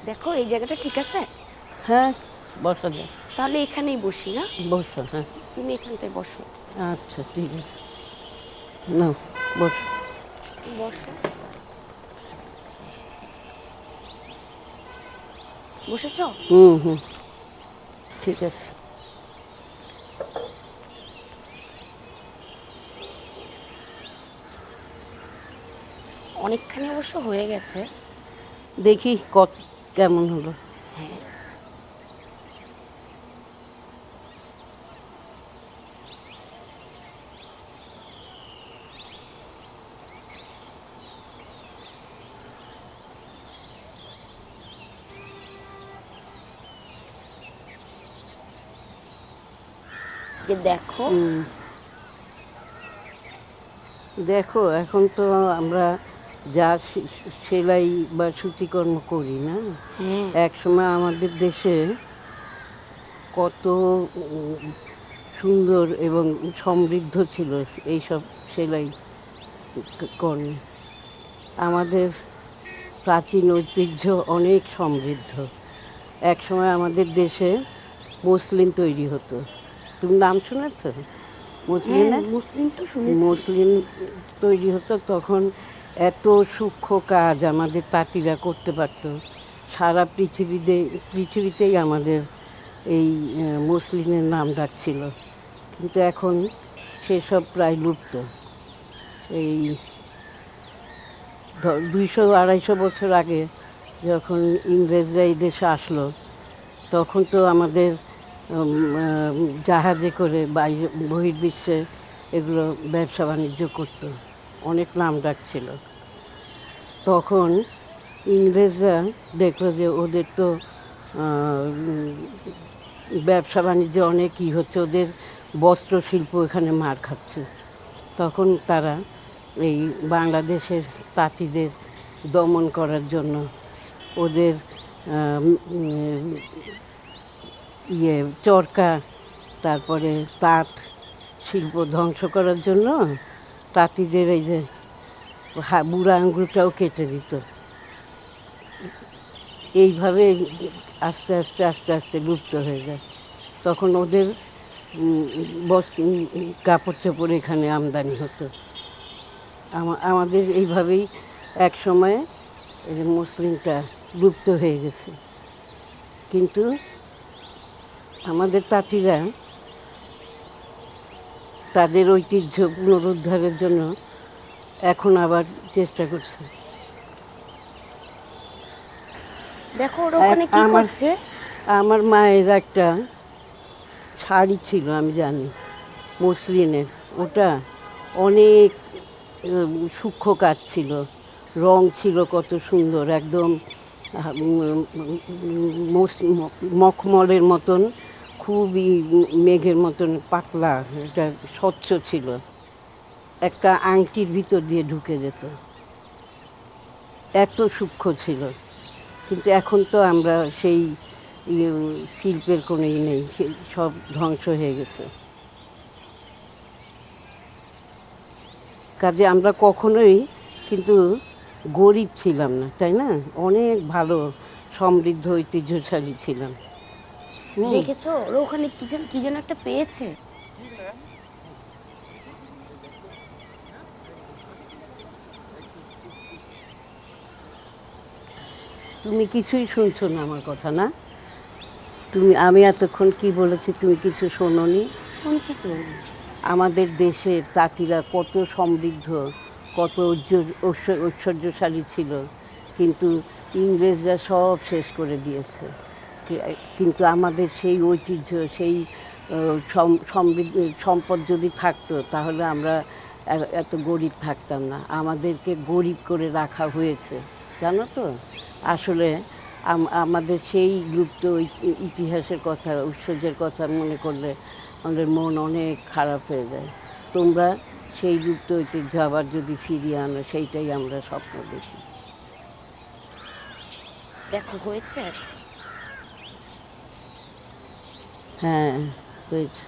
দেখো এই জায়গাটা ঠিক আছে? হ্যাঁ, বসা যায়। তাহলে এখানেই বসি না? বসো, হ্যাঁ। তুমি এখানটায় বসো। আচ্ছা, ঠিক আছে। না, বসো। বসো। বসেছ? হুম, ঠিক আছে। অনেকখানি অবশ্য হয়ে গেছে। দেখি কত কেমন হলো। হ্যাঁ, যে দেখো দেখো, এখন তো আমরা যা সেলাই বা সূচিকর্ম করি না, হ্যাঁ এক সময় আমাদের দেশে কত সুন্দর এবং সমৃদ্ধ ছিল এইসব সেলাই কর্মে। আমাদের প্রাচীন ঐতিহ্য অনেক সমৃদ্ধ। এক সময় আমাদের দেশে মসলিন তৈরি হতো। তুমি নাম শুনেছ মসলিনের? মুসলিম তো শুনেছি। মসলিন তৈরি হতো তখন। এত সূক্ষ্ম কাজ আমাদের তাঁতিরা করতে পারত। সারা পৃথিবীতেই আমাদের এই মসলিনের নাম ডাক ছিল। কিন্তু এখন সেসব প্রায় লুপ্ত। এই 200-250 বছর আগে যখন ইংরেজরা এই দেশে আসলো, তখন তো আমাদের জাহাজে করে বাইরে বহির্বিশ্বে এগুলো ব্যবসা বাণিজ্য করতো, অনেক নাম ডাক ছিল। তখন ইংরেজরা দেখলো যে ওদের তো ব্যবসা বাণিজ্যে অনেক হচ্ছে, ওদের বস্ত্র শিল্প এখানে মার খাচ্ছে। তখন তারা এই বাংলাদেশের তাঁতিদের দমন করার জন্য, ওদের চরকা, তারপরে তাঁত শিল্প ধ্বংস করার জন্য তাঁতিদের এই যে বুড়া আঙুলটাও কেটে দিত। এইভাবে আস্তে আস্তে আস্তে আস্তে লুপ্ত হয়ে যায়। তখন ওদের কাপড় চোপড় এখানে আমদানি হতো। আমাদের এইভাবেই এক সময় এই মসলিনটা লুপ্ত হয়ে গেছে। কিন্তু আমাদের তাঁতিরা তাদের ঐতিহ্য পুনরুদ্ধারের জন্য এখন আবার চেষ্টা করছে। দেখো ওরা ওখানে কি করছে। আমার মায়ের একটা শাড়ি ছিল, আমি জানি, মসলিনের। ওটা অনেক সূক্ষ্ম কাজ ছিল, রং ছিল কত সুন্দর, একদম মখমলের মতন, খুবই মেঘের মতন পাতলা, এটা স্বচ্ছ ছিল, একটা আংটির ভিতর দিয়ে ঢুকে যেত, এত সূক্ষ্ম ছিল। কিন্তু এখন তো আমরা সেই শিল্পের কোনোই নেই, সব ধ্বংস হয়ে গেছে। কাজে আমরা কখনোই কিন্তু গরিব ছিলাম না, তাই না? অনেক ভালো সমৃদ্ধ ঐতিহ্যশালী ছিলাম। দেখেছো ওরা ওখানে কি যেন একটা পেয়েছে। তুমি কিছুই শুনছো না আমার কথা, না? আমি এতক্ষণ কি বলেছি তুমি কিছু শোনোনি? শুনছি তো। আমাদের দেশের তাঁতিরা কত সমৃদ্ধ, কত ঐশ্বর্যশালী ছিল, কিন্তু ইংরেজরা সব শেষ করে দিয়েছে। কিন্তু আমাদের সেই ঐতিহ্য, সেই সম্পদ যদি থাকতো, তাহলে আমরা এত গরিব থাকতাম না। আমাদেরকে গরিব করে রাখা হয়েছে, জানো তো? আসলে আমাদের সেই লুপ্ত ইতিহাসের কথা, ঐশ্বর্যের কথা মনে করলে আমাদের মন অনেক খারাপ হয়ে যায়। তোমরা সেই লুপ্ত ঐতিহ্য আবার যদি ফিরিয়ে আনো, সেইটাই আমরা স্বপ্ন দেখি। দেখো হয়েছে। হ্যাঁ, হয়েছে।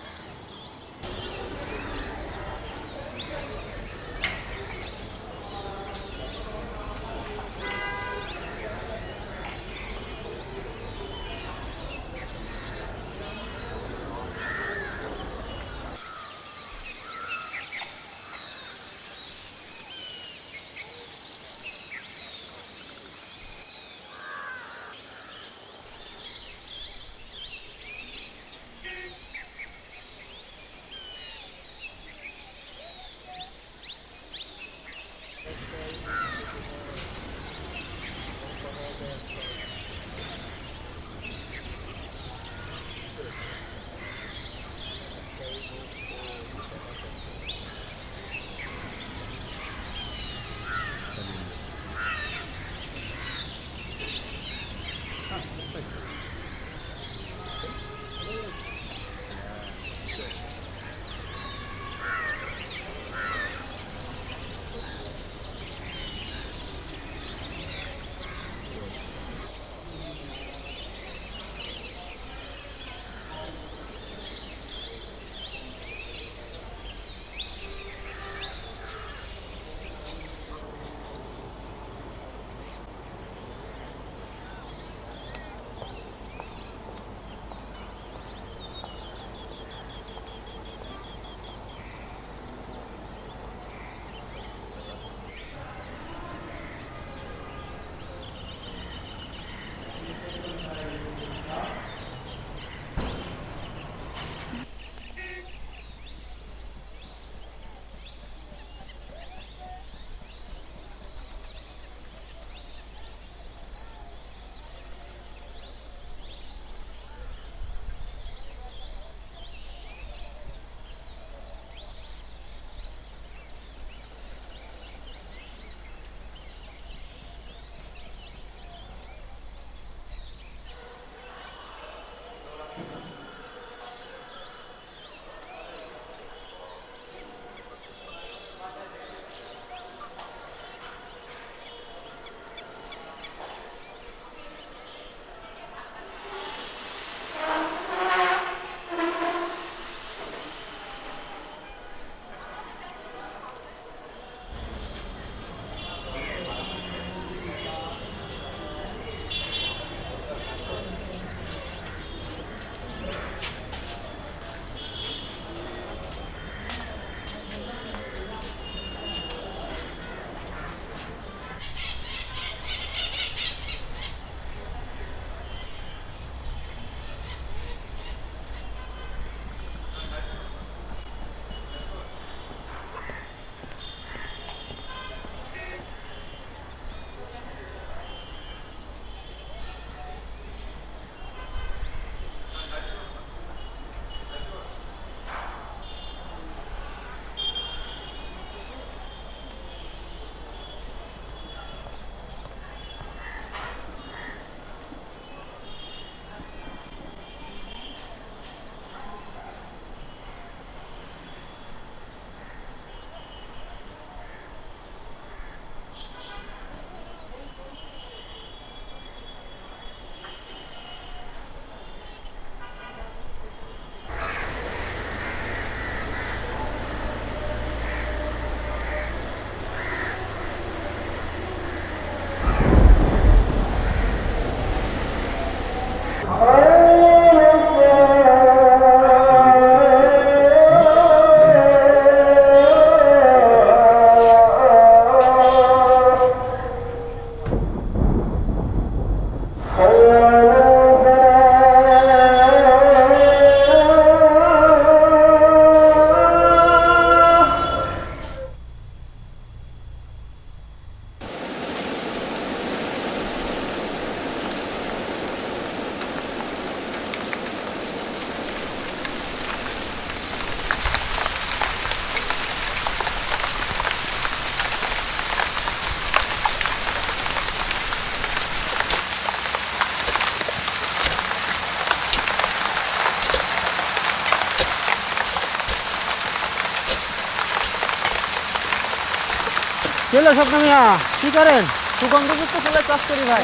চলো স্বপ্ন মিয়া, কি করেন? সুগন্ধযুক্ত ফুলের চাষ করি ভাই।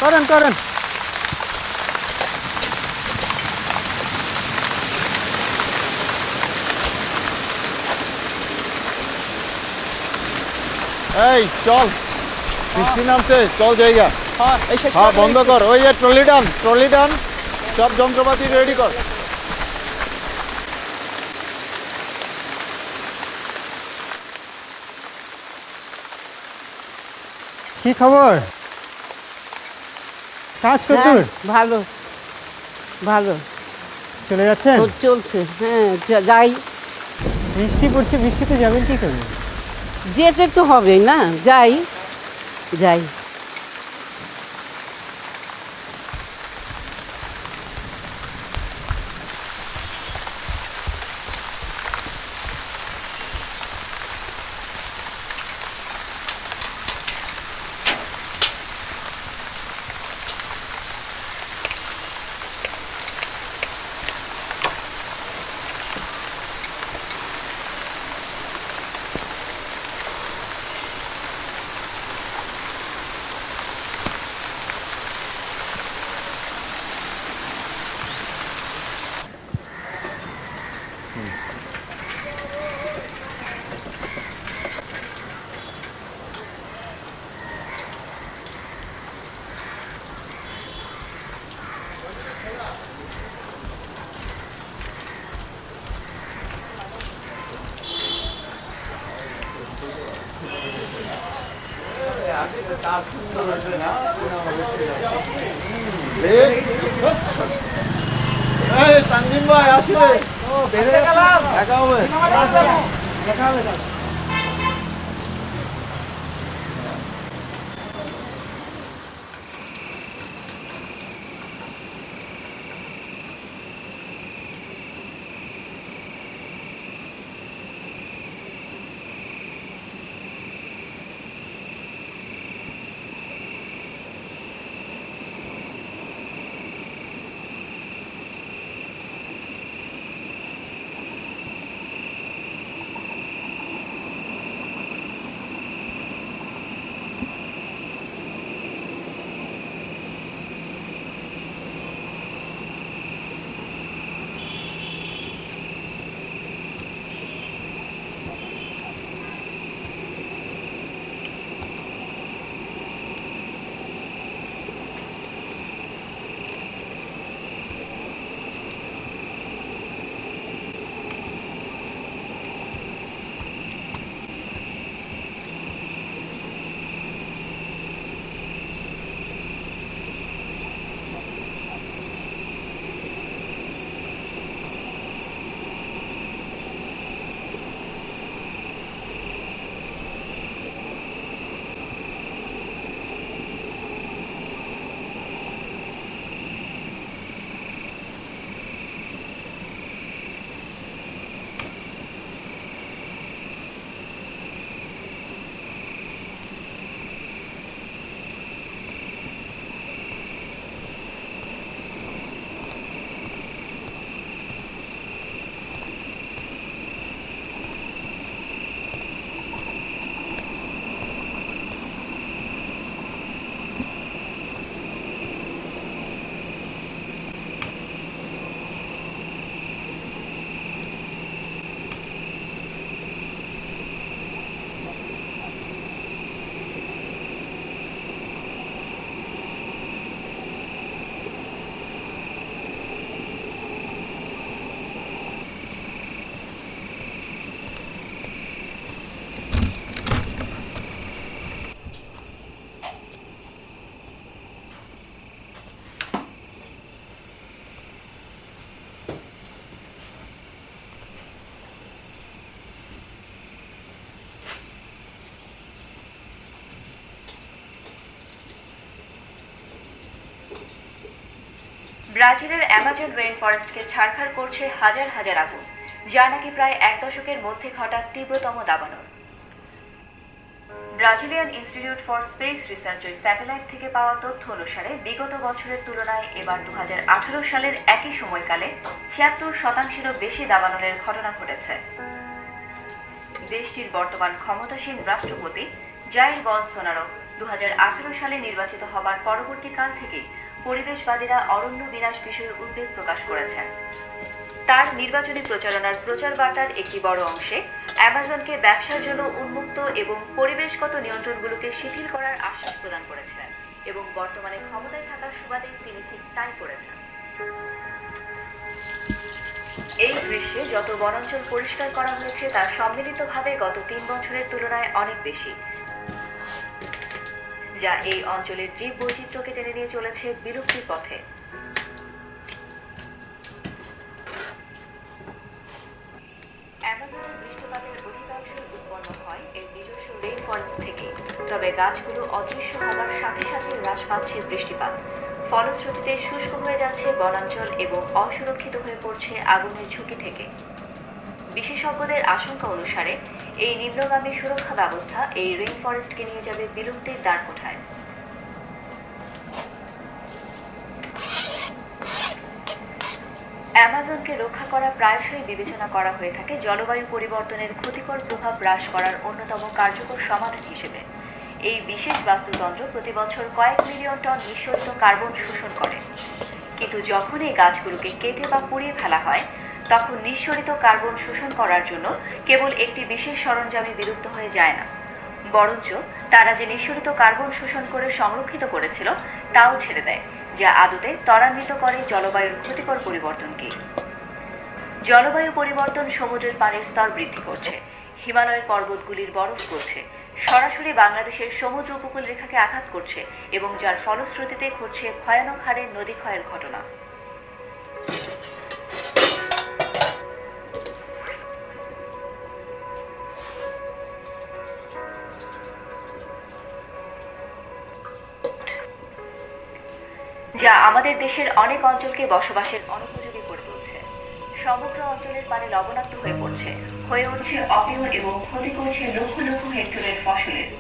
করেন করেন। এই চল, বৃষ্টি নামছে, চল জায়গা। হ্যাঁ বন্ধ কর, ওই যে ট্রলি ডান, সব যন্ত্রপাতি রেডি কর। কি খবর? কাজ করতে ভালো ভালো চলে যাচ্ছেন? চলছে, হ্যাঁ যাই। বৃষ্টি পড়ছে, বৃষ্টিতে যাবেন কি করে? যেতে তো হবে না, যাই যাই। তানজিম ভাই আসলে দেখা হবে। ব্রাজিলের অ্যামাজন রেইন ফরেস্টকে ছারখার করছে হাজার হাজার আগুন, যা নাকি প্রায় এক দশকের মধ্যে ঘটা তীব্রতম দাবানল। ব্রাজিলিয়ান ইনস্টিটিউট ফর স্পেস রিসার্চের স্যাটেলাইট থেকে পাওয়া তথ্য অনুসারে বিগত বছরের তুলনায় এবার 2018 সালের একই সময়কালে 76% বেশি দাবানলের ঘটনা ঘটেছে। দেশটির বর্তমান ক্ষমতাসীন রাষ্ট্রপতি জাইর বলসোনারো 2018 সালে নির্বাচিত হবার পরবর্তীকাল থেকে পরিবেশবাদীরা অরণ্য বিনাশ বিষয়ে উদ্বেগ প্রকাশ করেছেন। তার নির্বাচনী প্রচারণার প্রচার বার্তার একটি বড় অংশে অ্যামাজনকে ব্যবসার জন্য উন্মুক্ত এবং পরিবেশগত নিয়ন্ত্রণগুলোকে শিথিল করার আশ্বাস প্রদান করেছিলেন এবং বর্তমানে ক্ষমতায় থাকার সুবাদে তিনি ঠিক তাই করেছেন। এই গ্রীষ্মে যত বনাঞ্চল পরিষ্কার করা হয়েছে তা সম্মিলিতভাবে গত 3 বছরের তুলনায় অনেক বেশি, যা এই অঞ্চলের জীব বৈচিত্র্যকে টেনে নিয়ে চলেছে বিলুপ্তির পথে। অ্যামাজনের বৃষ্টিপাতের অধিকাংশই উৎপন্ন হয় এর নিজস্ব রেইন ফরেস্ট থেকে, তবে গাছগুলো অদৃশ্য হওয়ার সাথে সাথে হ্রাস পাচ্ছে বৃষ্টিপাত। ফলশ্রুতিতে শুষ্ক হয়ে যাচ্ছে বনাঞ্চল এবং অসুরক্ষিত হয়ে পড়ছে আগুনের ঝুঁকি থেকে। বিশেষজ্ঞদের আশঙ্কা অনুসারে এই নিম্নগামী সুরক্ষা ব্যবস্থা এই রেইন ফরেস্টকে নিয়ে যাবে বিলুপ্তির দ্বারকোঠায়। অ্যামাজনকে রক্ষা করা প্রায়শই বিবেচনা করা হয়ে থাকে জলবায়ু পরিবর্তনের ক্ষতিকর প্রভাব হ্রাস করার অন্যতম কার্যকর সমাধান হিসেবে। এই বিশেষ বাস্তুতন্ত্র প্রতি বছর কয়েক মিলিয়ন টন নিঃসরিত কার্বন শোষণ করে, কিন্তু যখন এই গাছগুলোকে কেটে বা পুড়িয়ে ফেলা হয় তখন নিঃসরিত কার্বন শোষণ করার জন্য কেবল একটি বিশেষ সরঞ্জামই বিলুপ্ত হয়ে যায় না, বরঞ্চ তারা যে নিঃসরিত কার্বন শোষণ করে সংরক্ষিত করেছিল তাও ছেড়ে দেয়, যা আদতে ত্বরান্বিত করে জলবায়ুর ক্ষতিকর পরিবর্তনকে। জলবায়ু পরিবর্তন সমুদ্রের পানির স্তর বৃদ্ধি করছে, হিমালয়ের পর্বতগুলির বরফ গলছে, সরাসরি বাংলাদেশের সমুদ্র উপকূল রেখাকে আঘাত করছে এবং যার ফলশ্রুতিতে ঘটছে ভয়ানক হারে নদী ক্ষয়ের ঘটনা। যা আমাদের দেশের অনেক অঞ্চলকে বসবাসের অনুপযোগী করে তুলছে। সমগ্র অঞ্চলের পানি লবণাক্ত হয়ে পড়ছে, হয়ে উঠছে অপিয় এবং ক্ষতি করছে লক্ষ লক্ষ হেক্টরের ফসলের।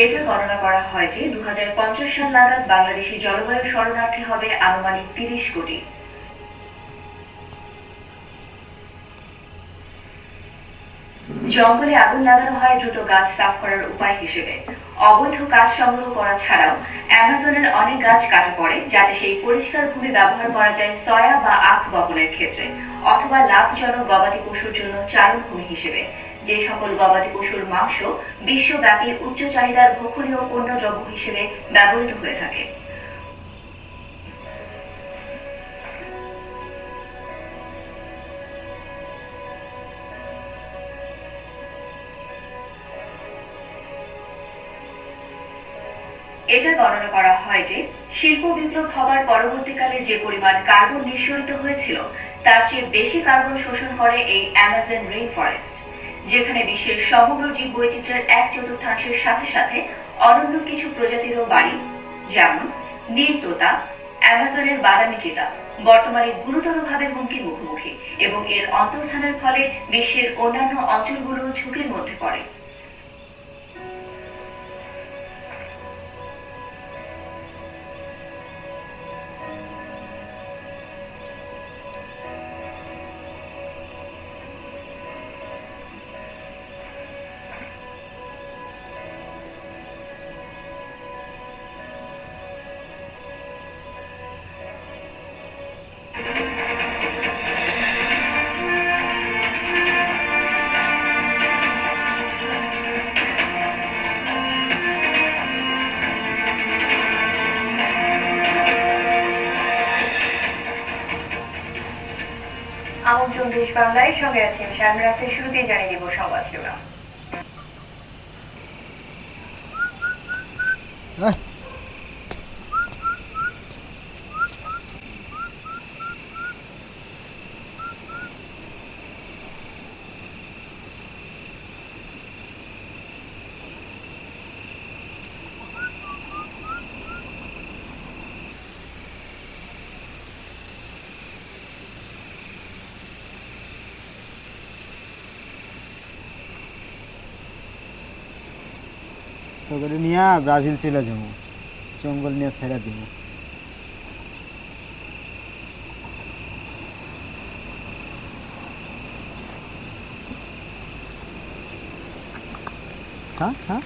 এতে গণনা করা হয় যে 2050 সাল নাগাদ বাংলাদেশি জলবায়ু শরণার্থী হবে আনুমানিক 30 কোটি। জঙ্গলে আগুন লাগানো হয় দ্রুত গাছ সাফ করার উপায় হিসেবে। অবৈধ কাঠ সংগ্রহ করা ছাড়াও অ্যামাজনের অনেক গাছ কাটা পড়ে যাতে সেই পরিষ্কার ভূমি ব্যবহার করা যায় সয়া বা আখ বপনের ক্ষেত্রে, অথবা লাভজনক গবাদি পশুর জন্য চারণ ভূমি হিসেবে। যে সকল গবাদি পশুর মাংস বিশ্বব্যাপী উচ্চ চাহিদার ভক্ষণীয় পণ্য দ্রব্য হিসেবে ব্যবহৃত হয়ে থাকে। এটা গণনা করা হয় যে শিল্প বিপ্লব হবার পরবর্তীকালে যে পরিমাণ কার্বন নিঃসরিত হয়েছিল তার চেয়ে বেশি কার্বন শোষণ করে এই অ্যামাজন রেইন ফরেস্ট, যেখানে বিশ্বের সমগ্র জীববৈচিত্র্যের 1/4 সাথে সাথে অনন্য কিছু প্রজাতিরও বাড়ি, যেমন নীল তোতা, অ্যামাজনের বাদামি চিতা বর্তমানে গুরুতরভাবে হুমকির মুখোমুখি এবং এর অন্তর্ধানের ফলে বিশ্বের অন্যান্য অঞ্চলগুলো ঝুঁকির মধ্যে পড়ে। আমন্ত্রণ দেশ বাংলায়, সঙ্গে আছি আমি সামনে রাখতে শুরুতেই জানিয়ে দিব সংবাদ শিরোনাম। তোকে নিয়ে ব্রাজিল চলে যাবো, জঙ্গল নিয়ে ছেড়ে দিব। হ্যাঁ হ্যাঁ,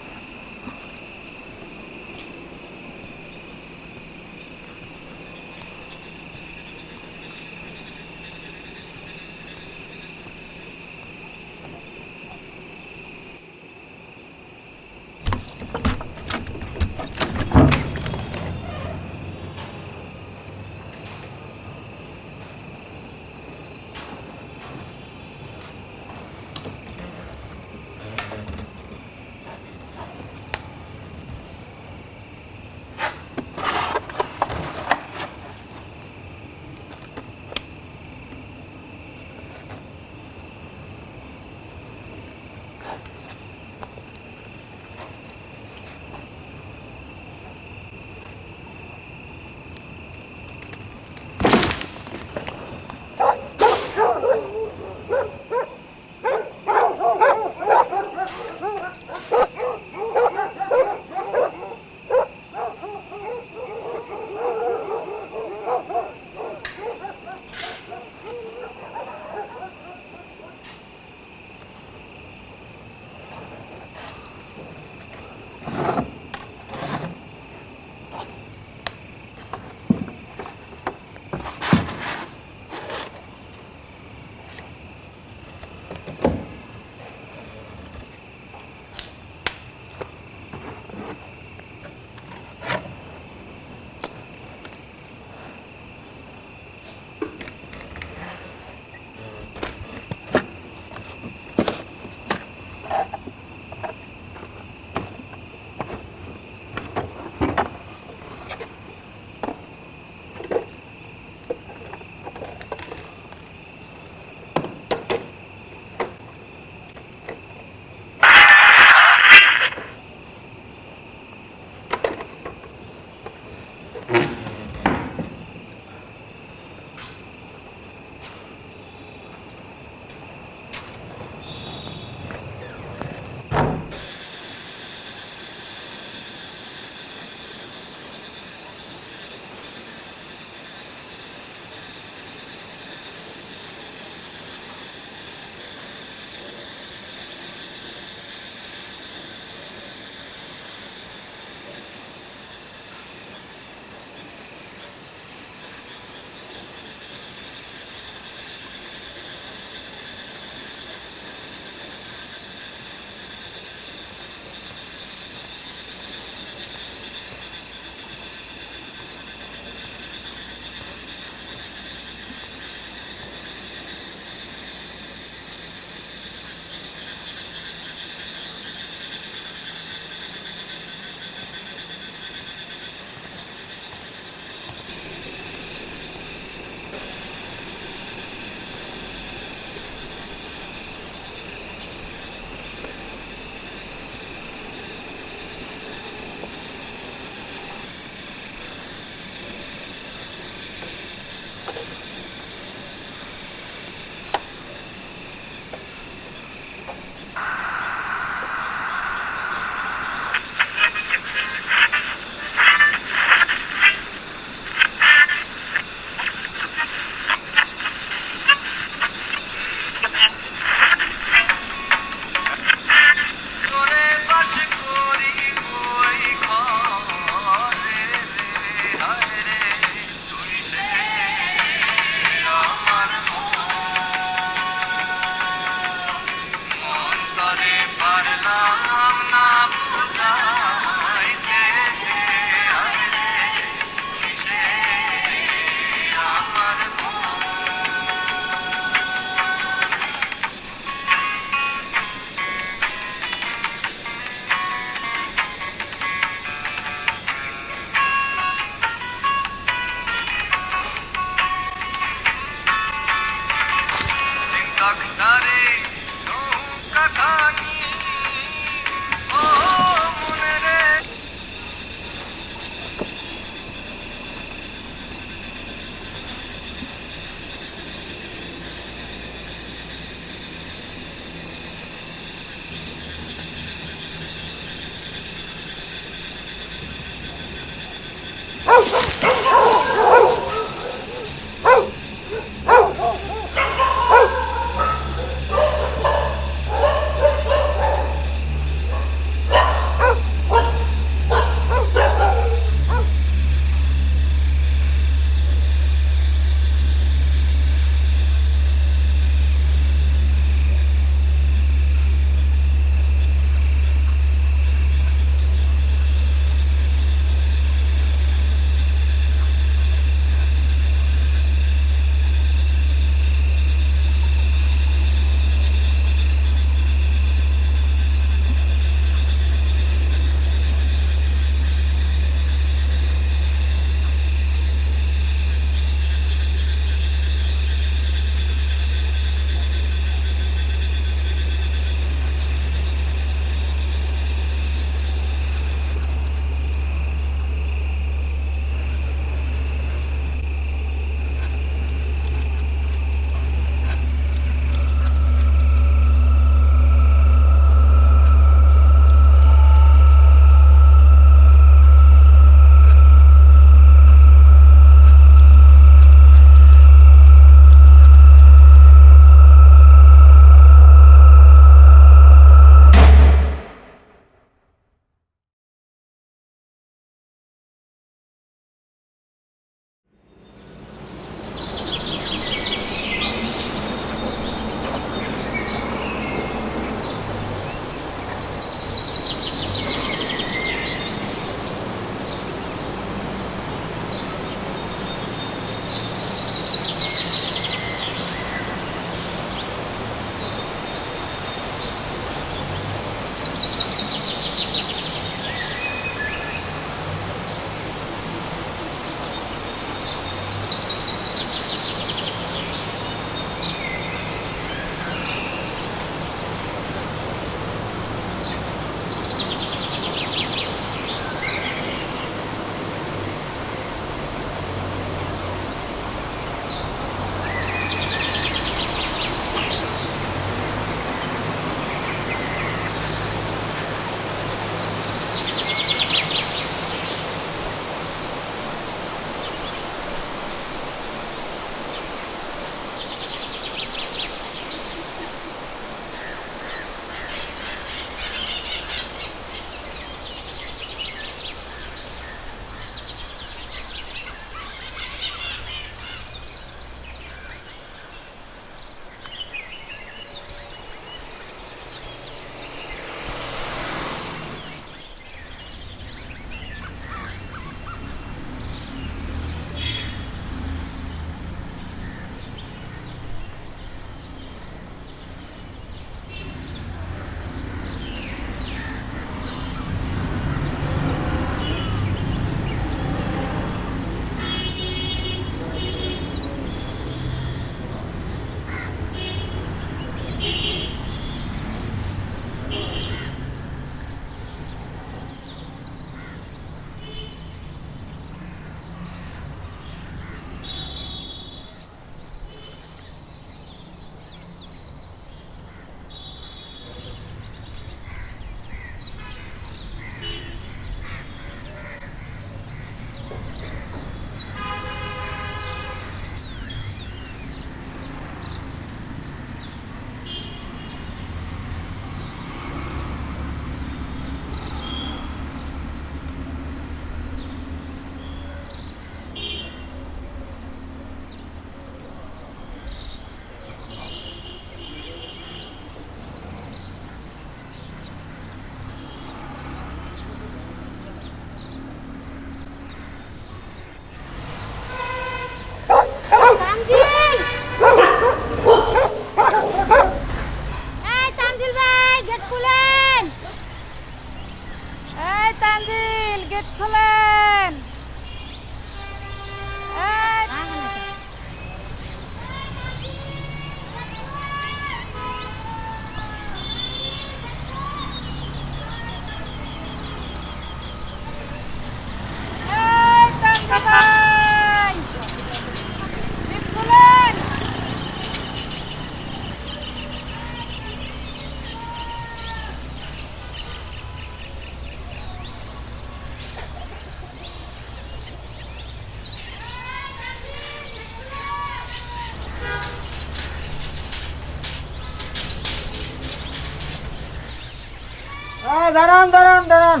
দাঁড়ান দাঁড়ান দাঁড়ান।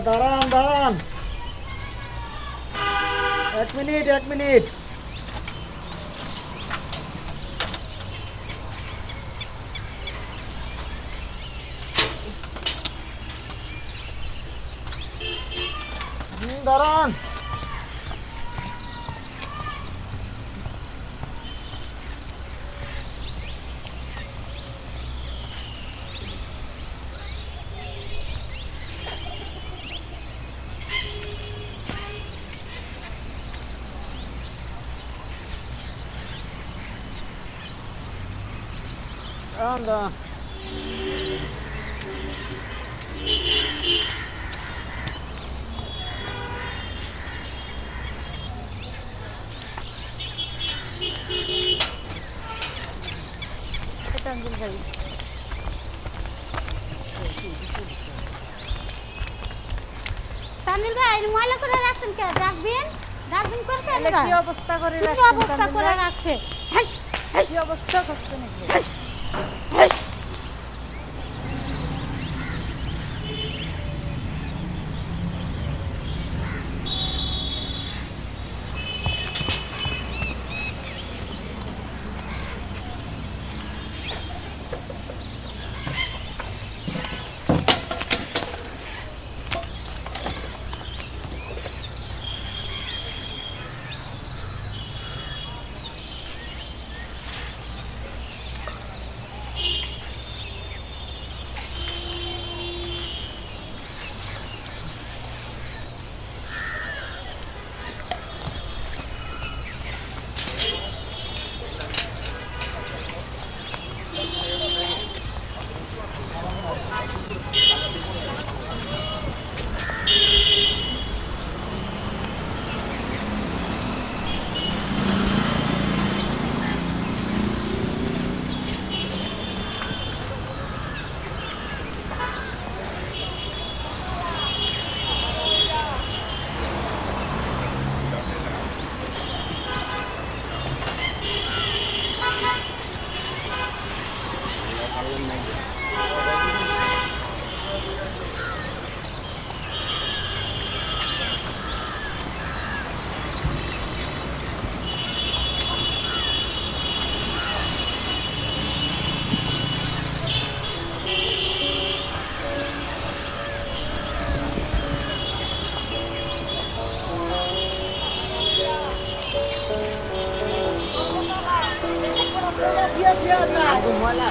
দাঁড়ান দাঁড়ান, 1 মিনিট 1 মিনিট। দাঁড়ান। দাঁড়ান। তামিল ভাই ময়লা করে রাখছেন কে? ডাস্টবিন ডাস্টবিন করছে না? কি অবস্থা করে কি রাখছেন? অবস্থা করে রাখছে? হাস কি অবস্থা করছে নাকি? হাস। ময়লা